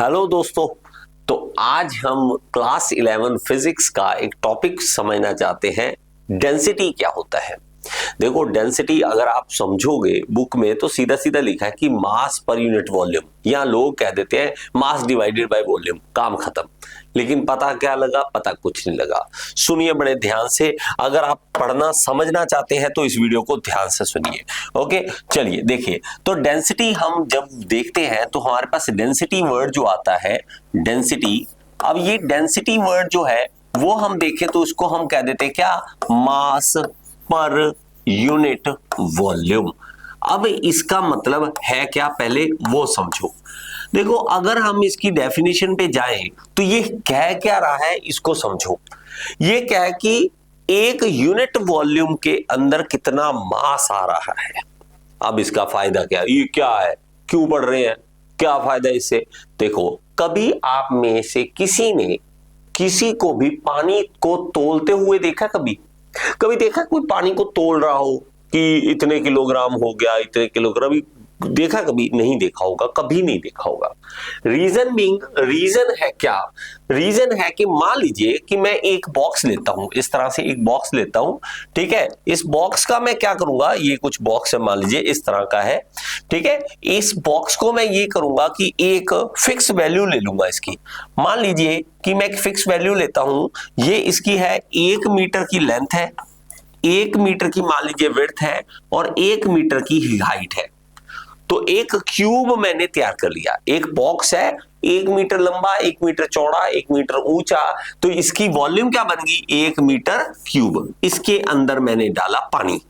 Hello दोस्तों। तो आज हम क्लास 11 फिजिक्स का एक टॉपिक समझना चाहते हैं, डेंसिटी क्या होता है। देखो, डेंसिटी अगर आप समझोगे बुक में तो सीधा सीधा लिखा है कि मास पर यूनिट वॉल्यूम, या लोग कह देते हैं मास डिवाइडेड बाय वॉल्यूम, काम खत्म। लेकिन पता क्या लगा? पता कुछ नहीं लगा। सुनिए बड़े ध्यान से, अगर आप पढ़ना समझना चाहते हैं तो इस वीडियो को ध्यान से सुनिए। ओके, चलिए देखिए। तो डेंसिटी हम जब देखते हैं तो हमारे पास डेंसिटी वर्ड जो आता है, डेंसिटी। अब ये डेंसिटी वर्ड जो है वो हम देखें तो उसको हम कह देते हैं क्या? मास पर यूनिट वॉल्यूम। अब इसका मतलब है क्या, पहले वो समझो। देखो, अगर हम इसकी डेफिनेशन पे जाएं तो ये कह क्या रहा है, इसको समझो। ये कह कि एक यूनिट वॉल्यूम के अंदर कितना मास आ रहा है। अब इसका फायदा क्या? ये क्या है, क्यों पढ़ रहे हैं, क्या फायदा इससे? देखो, कभी आप में से किसी ने किसी को भी पानी को तोलते हुए देखा? कभी कभी देखा कोई पानी को तोल रहा हो कि इतने किलोग्राम हो गया, इतने किलोग्राम? देखा? कभी नहीं देखा होगा, कभी नहीं देखा होगा। रीजन है क्या? रीजन है कि मान लीजिए कि मैं एक बॉक्स लेता हूं, इस तरह से एक बॉक्स लेता हूं, ठीक है। इस बॉक्स का मैं क्या करूंगा, ये कुछ बॉक्स है मान लीजिए इस तरह का है, ठीक है। इस बॉक्स को मैं ये करूंगा कि एक फिक्स वैल्यू ले लूंगा इसकी। मान लीजिए कि मैं एक फिक्स वैल्यू लेता हूं, ये इसकी है 1 मीटर की लेंथ है, 1 मीटर की मान लीजिए विड्थ है और 1 मीटर की हाइट है। तो एक क्यूब मैंने तैयार कर लिया। एक बॉक्स है 1 मीटर लंबा, 1 मीटर चौड़ा, 1 मीटर ऊंचा, तो इसकी वॉल्यूम क्या बन गई? 1 मीटर क्यूब। इसके अंदर मैंने डाला पानी।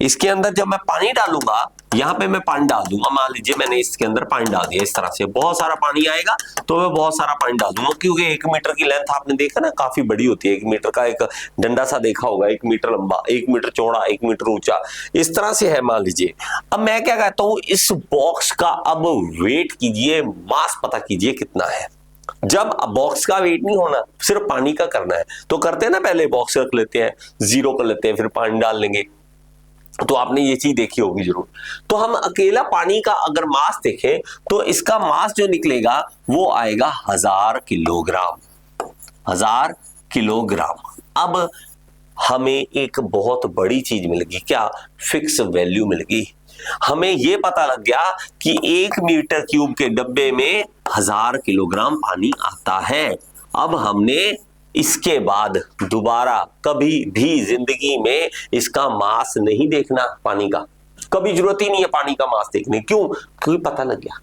इसके अंदर जब मैं पानी डालूंगा, यहां पे मैं पानी डाल दूंगा, मान लीजिए मैंने इसके अंदर पानी डाल दिया, इस तरह से बहुत सारा पानी आएगा तो मैं बहुत सारा पानी डाल दूंगा, क्योंकि 1 मीटर की लेंथ आपने देखा ना, काफी बड़ी होती है। 1 मीटर का एक डंडा सा देखा होगा, 1 मीटर लंबा, 1 मीटर चौड़ा, 1 मीटर ऊंचा, इस तरह से है मान लीजिए। अब मैं क्या कहता हूं, इस बॉक्स का अब वेट कीजिए, मास पता कीजिए कितना है। जब बॉक्स का वेट नहीं होना, सिर्फ पानी का करना है, तो करते हैं ना, पहले बॉक्स रख लेते हैं, 0 कर लेते हैं, फिर पानी डाल लेंगे। तो आपने ये चीज देखी होगी जरूर। तो हम अकेला पानी का अगर मास देखें तो इसका मास जो निकलेगा वो आएगा 1000 किलोग्राम। 1000 किलोग्राम। अब हमें एक बहुत बड़ी चीज मिल गई, क्या? फिक्स वैल्यू मिल गई। हमें यह पता लग गया कि 1 मीटर क्यूब के डब्बे में 1000 किलोग्राम पानी आता है। अब हमने इसके बाद दोबारा कभी भी जिंदगी में इसका मास नहीं देखना, पानी का कभी जरूरत ही नहीं है पानी का मास देखने। क्यों? क्योंकि पता लग गया।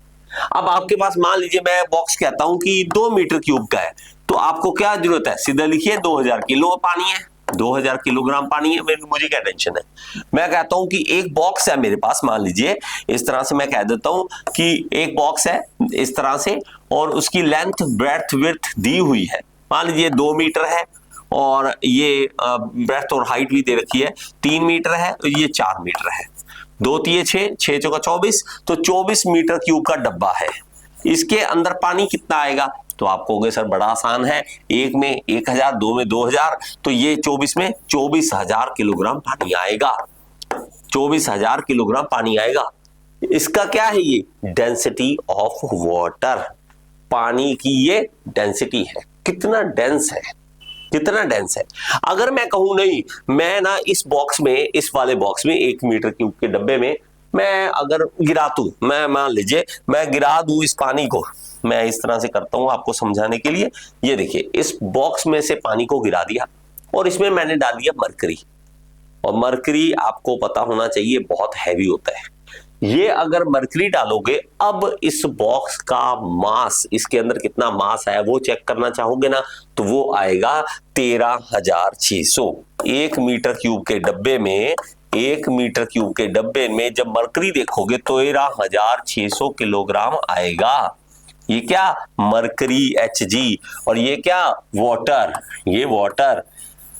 अब आपके पास मान लीजिए मैं बॉक्स कहता हूं कि 2 मीटर क्यूब का है, तो आपको क्या जरूरत है? सीधा लिखिए 2000 किलो पानी है, 2000 किलोग्राम पानी है। मुझे क्या टेंशन है? मैं कहता हूं कि एक बॉक्स है मेरे पास, मान लीजिए इस तरह से मैं कह देता हूं कि एक बॉक्स है इस तरह से, और उसकी लेंथ, ब्रेड्थ, विड्थ दी हुई है। मान लीजिए 2 मीटर है, और ये ब्रेड्थ और हाइट भी दे रखी है, 3 मीटर है, तो ये 4 मीटर है। 2 तिये 6, 6 चौका 24, तो 24 मीटर क्यूब का डब्बा है। इसके अंदर पानी कितना आएगा? तो आप कहोगे सर बड़ा आसान है, 1 में 1000, 2 में 2000, तो ये 24 में 24000 किलोग्राम पानी आएगा। 24000 किलोग्राम पानी आएगा। इसका क्या है? ये डेंसिटी ऑफ वाटर, पानी की ये डेंसिटी है। कितना डेंस है, कितना डेंस है। अगर मैं कहूं नहीं, मैं ना इस बॉक्स में, इस वाले बॉक्स में 1 मीटर क्यूब के डब्बे में मैं अगर गिरा दूं, मैं मान लीजिए मैं गिरा दूं इस पानी को, मैं इस तरह से करता हूं आपको समझाने के लिए। ये देखिए, इस बॉक्स में से पानी को गिरा दिया और इसमें मैंने डाल दिया मरकरी। और मरकरी आपको पता होना चाहिए बहुत हैवी होता है। ये अगर मरकरी डालोगे, अब इस बॉक्स का मास, इसके अंदर कितना मास है वो चेक करना चाहोगे ना, तो वो आएगा 13600। 1 मीटर क्यूब के डब्बे में, 1 मीटर क्यूब के डब्बे में जब मरकरी देखोगे तो 13600 किलोग्राम आएगा। ये क्या? Mercury, Hg। और ये क्या? वाटर, ये वाटर।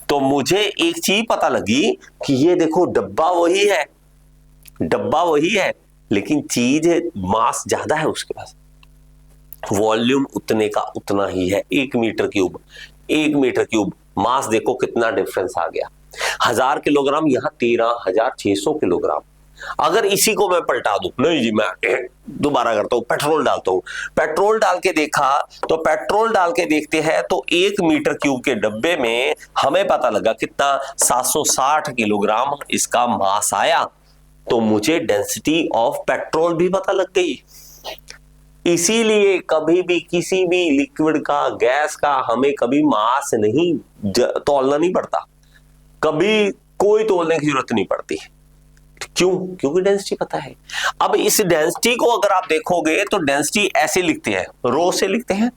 तो मुझे एक चीज पता लगी कि ये देखो, डब्बा वही है, डब्बा वही है, लेकिन चीज मास ज्यादा है उसके पास, वॉल्यूम उतने का उतना ही है। 1 मीटर क्यूब, 1 मीटर क्यूब, मास देखो कितना डिफरेंस आ गया। 1000 किलोग्राम, यहां 13600 किलोग्राम। अगर इसी को मैं पलटा दूं, नहीं जी मैं दोबारा करता हूं, पेट्रोल डालता हूं, पेट्रोल डाल के देखा, तो पेट्रोल डाल के देखते हैं तो 1 मीटर क्यूब के डब्बे में हमें पता लगा कितना 760 किलोग्राम इसका मास आया। तो मुझे डेंसिटी ऑफ पेट्रोल भी पता लग गई। इसीलिए कभी भी किसी भी लिक्विड का, गैस का हमें कभी मास नहीं तौलना नहीं पड़ता, कभी कोई तोलने की जरूरत नहीं पड़ती। क्यों? क्योंकि डेंसिटी पता है। अब इस डेंसिटी को अगर आप देखोगे तो डेंसिटी ऐसे लिखते हैं, रो से लिखते हैं,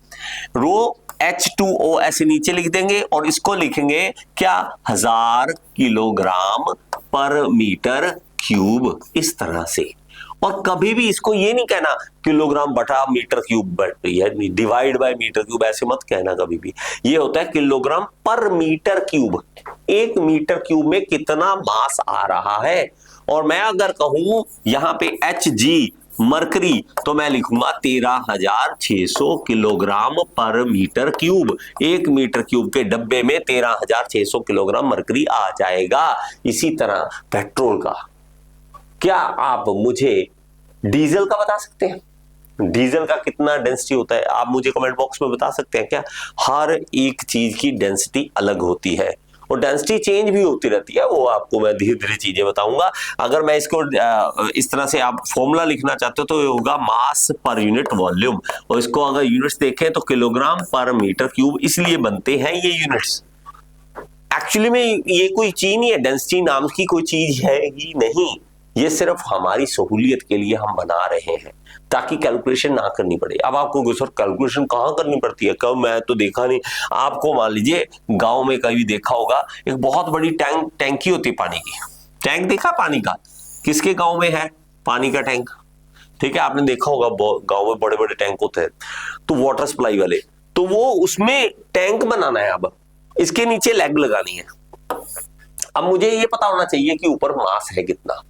रो H2O ऐसे नीचे लिख देंगे और इसको लिखेंगे क्या, 1000 किलोग्राम पर मीटर क्यूब, इस तरह से। और कभी भी इसको ये नहीं कहना किलोग्राम बटा metre cube, divide by metre cube, ऐसे मत कहना कभी भी। ये होता है किलोग्राम पर मीटर क्यूब, 1 मीटर क्यूब में कितना मास आ रहा है। और मैं अगर कहूं यहां पे Hg मरकरी, तो मैं लिखूंगा 13,600 किलोग्राम पर मीटर क्यूब। 1 मीटर क्यूब के डब्बे में 13,600 किलोग्राम मरकरी आ जाएगा। इसी तरह पेट्रोल का, क्या आप मुझे डीजल का बता सकते हैं? डीजल का कितना डेंसिटी होता है? आप मुझे कमेंट बॉक्स में बता सकते हैं क्या? हर एक चीज की डेंसिटी अलग होती है और डेंसिटी चेंज भी होती रहती है, वो आपको मैं धीरे धीरे चीजें बताऊंगा। अगर मैं इसको इस तरह से आप फॉर्मूला लिखना चाहते हो तो ये होगा मास पर यूनिट वॉल्यूम, और इसको अगर यूनिट्स देखें तो किलोग्राम पर मीटर क्यूब, इसलिए बनते हैं ये यूनिट्स। एक्चुअली में ये कोई चीज नहीं है, डेंसिटी नाम की कोई चीज है ही नहीं, ये सिर्फ हमारी सहूलियत के लिए हम बना रहे हैं ताकि कैलकुलेशन ना करनी पड़े। अब आपको सर कैलकुलेशन कहाँ करनी पड़ती है, कब, मैं तो देखा नहीं। आपको मान लीजिए गांव में कभी देखा होगा, एक बहुत बड़ी टैंकी होती है पानी की, टैंक देखा पानी का, किसके गांव में है पानी का टैंक? ठीक है, आपने देखा होगा गांव में बड़े बड़े टैंक होते हैं, तो वाटर सप्लाई वाले, तो वो उसमें टैंक बनाना है। अब इसके नीचे लेग लगानी है। अब मुझे ये पता होना चाहिए कि ऊपर मास है कितना।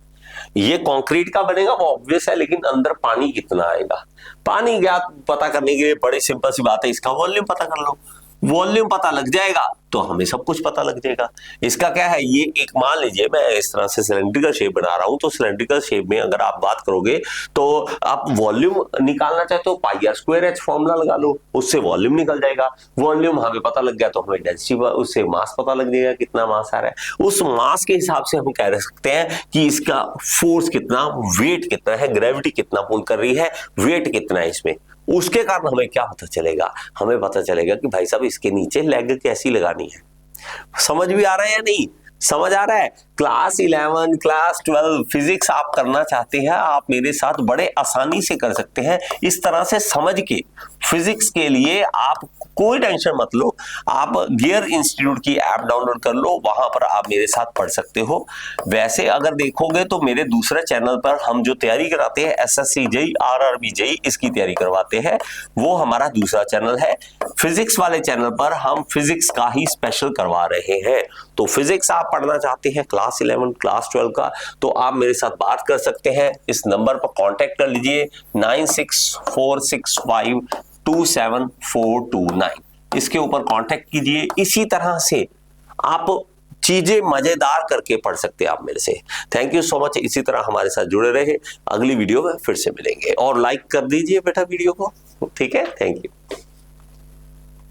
ये कंक्रीट का बनेगा वो ऑब्वियस है, लेकिन अंदर पानी कितना आएगा, पानी क्या पता करने के लिए बड़ी सिंपल सी बात है, इसका वॉल्यूम पता कर लो। वॉल्यूम पता लग जाएगा तो हमें सब कुछ पता लग जाएगा। इसका क्या है, ये एक मान लीजिए मैं इस तरह से सिलेंड्रिकल शेप बना रहा हूं, तो सिलेंड्रिकल शेप में अगर आप बात करोगे तो आप वॉल्यूम निकालना चाहते हो, πr² फॉर्मूला लगा लो, उससे वॉल्यूम निकल जाएगा। वॉल्यूम हमें पता लग गया तो हमें डेंसिटी, उससे मास पता लग जाएगा कितना मास आ रहा है। उस मास के हिसाब से हम कह सकते हैं कि इसका फोर्स कितना, वेट कितना है, ग्रेविटी कितना पुल कर रही है, वेट कितना है इसमें। उसके कारण हमें क्या पता चलेगा, हमें पता चलेगा कि भाई साहब इसके नीचे लेग कैसी लगानी है। समझ भी आ रहा है या नहीं? समझ आ रहा है? क्लास 11, क्लास 12 फिजिक्स आप करना चाहते हैं, आप मेरे साथ बड़े आसानी से कर सकते हैं। इस तरह से समझ के फिजिक्स के लिए आप कोई टेंशन मत लो, आप गियर इंस्टीट्यूट की ऐप डाउनलोड कर लो, वहां पर आप मेरे साथ पढ़ सकते हो। वैसे अगर देखोगे तो मेरे दूसरे चैनल पर हम जो तैयारी कराते हैं SSC JEE RRB JEE, इसकी तैयारी करवाते हैं, वो हमारा दूसरा चैनल है। फिजिक्स वाले चैनल पर हम फिजिक्स का ही स्पेशल करवा रहे हैं। तो फिजिक्स आप पढ़ना चाहते हैं क्लास 11, क्लास 12 का, तो आप मेरे साथ बात कर सकते हैं। इस नंबर पर कांटेक्ट कर लीजिए 9646527429, इसके ऊपर कांटेक्ट कीजिए। इसी तरह से आप चीजें मजेदार करके पढ़ सकते हैं आप मेरे से। थैंक यू सो मच, इसी तरह हमारे साथ जुड़े रहे। अगली वीडियो में फिर से मिलेंगे, और लाइक कर दीजिए बेटा वीडियो को, ठीक है? Thank you.